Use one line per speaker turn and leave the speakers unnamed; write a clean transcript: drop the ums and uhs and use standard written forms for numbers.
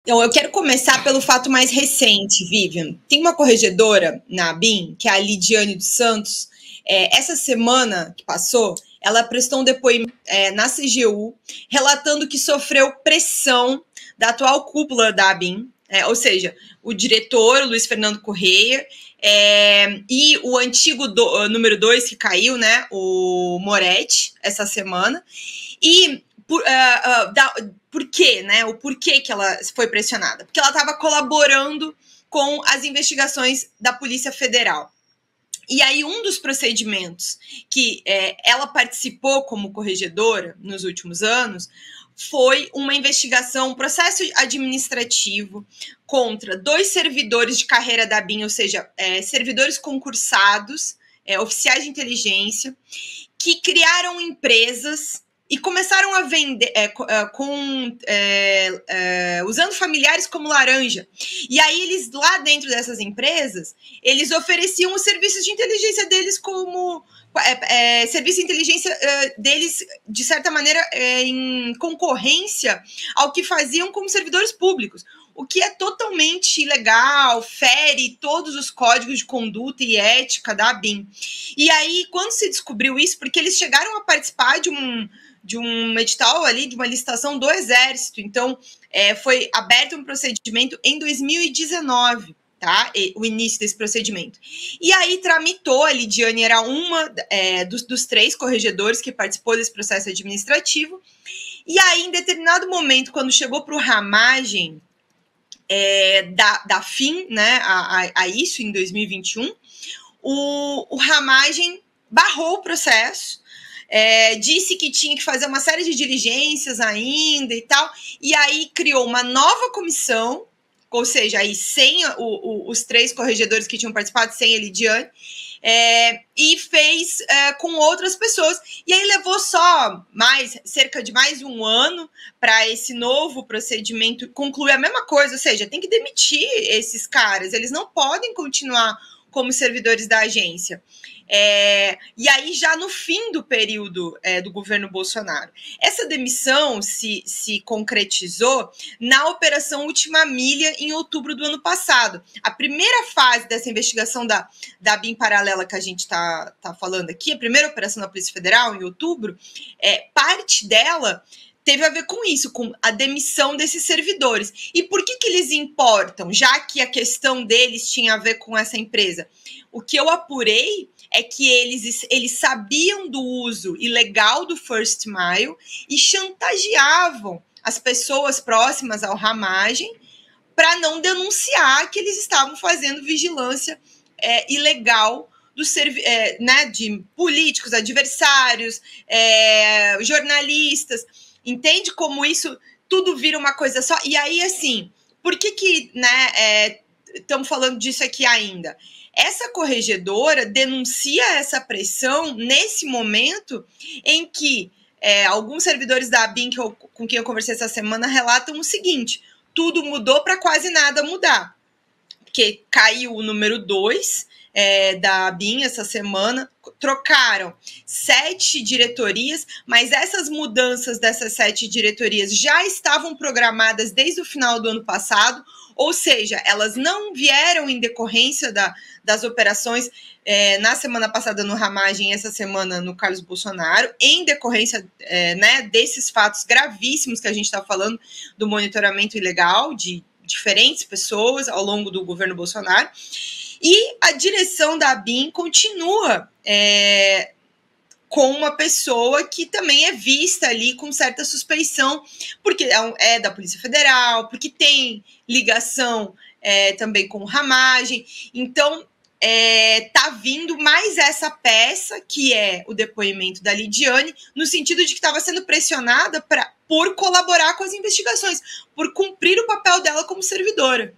Então, eu quero começar pelo fato mais recente, Vivian. Tem uma corregedora na ABIN, que é a Lidiane dos Santos. Essa semana que passou, ela prestou um depoimento na CGU, relatando que sofreu pressão da atual cúpula da ABIN, ou seja, o diretor, o Luiz Fernando Correia, e o antigo número 2 que caiu, né, o Moretti, essa semana. E por quê, né? O porquê que ela foi pressionada? Porque ela estava colaborando com as investigações da Polícia Federal. E aí, um dos procedimentos que ela participou como corregedora nos últimos anos foi uma investigação, um processo administrativo contra 2 servidores de carreira da ABIN, ou seja, servidores concursados, oficiais de inteligência, que criaram empresas e começaram a vender usando familiares como laranja. E aí eles, lá dentro dessas empresas, eles ofereciam os serviços de inteligência deles como serviço de inteligência deles, de certa maneira, em concorrência ao que faziam como servidores públicos, o que é totalmente ilegal, fere todos os códigos de conduta e ética da ABIN. E aí, quando se descobriu isso, porque eles chegaram a participar de um edital ali, de uma licitação do Exército, então foi aberto um procedimento em 2019, tá? O início desse procedimento. E aí tramitou, a Lidiane era uma dos 3 corregedores que participou desse processo administrativo, e aí, em determinado momento, quando chegou para o ramagem da fim, né, a isso, em 2021, o ramagem barrou o processo, disse que tinha que fazer uma série de diligências ainda e tal, e aí criou uma nova comissão, ou seja, aí sem os 3 corregedores que tinham participado, sem a Lidiane, e fez com outras pessoas. E aí levou só cerca de mais um ano para esse novo procedimento concluir a mesma coisa, ou seja, tem que demitir esses caras, eles não podem continuar como servidores da agência. E aí, já no fim do período do governo Bolsonaro, essa demissão se concretizou na Operação Última Milha, em outubro do ano passado. A primeira fase dessa investigação da ABIN paralela que a gente está falando aqui, a primeira operação da Polícia Federal, em outubro, parte dela teve a ver com isso, com a demissão desses servidores. E por que eles importam, já que a questão deles tinha a ver com essa empresa? O que eu apurei é que eles sabiam do uso ilegal do First Mile e chantageavam as pessoas próximas ao ramagem para não denunciar que eles estavam fazendo vigilância ilegal de políticos, adversários, jornalistas. Entende como isso tudo vira uma coisa só? E aí, assim, por que estamos falando disso aqui ainda? Essa corregedora denuncia essa pressão nesse momento em que alguns servidores da ABIN com quem eu conversei essa semana relatam o seguinte: tudo mudou para quase nada mudar. Porque caiu o número 2 da ABIN essa semana, trocaram 7 diretorias, mas essas mudanças dessas 7 diretorias já estavam programadas desde o final do ano passado, ou seja, elas não vieram em decorrência das operações na semana passada no Ramagem, essa semana no Carlos Bolsonaro, em decorrência desses fatos gravíssimos que a gente está falando, do monitoramento ilegal de diferentes pessoas ao longo do governo Bolsonaro. E a direção da ABIN continua com uma pessoa que também é vista ali com certa suspeição, porque é da Polícia Federal, porque tem ligação também com o ramagem. Então, tá vindo mais essa peça, que é o depoimento da Lidiane, no sentido de que estava sendo pressionada por colaborar com as investigações, por cumprir o papel dela como servidora.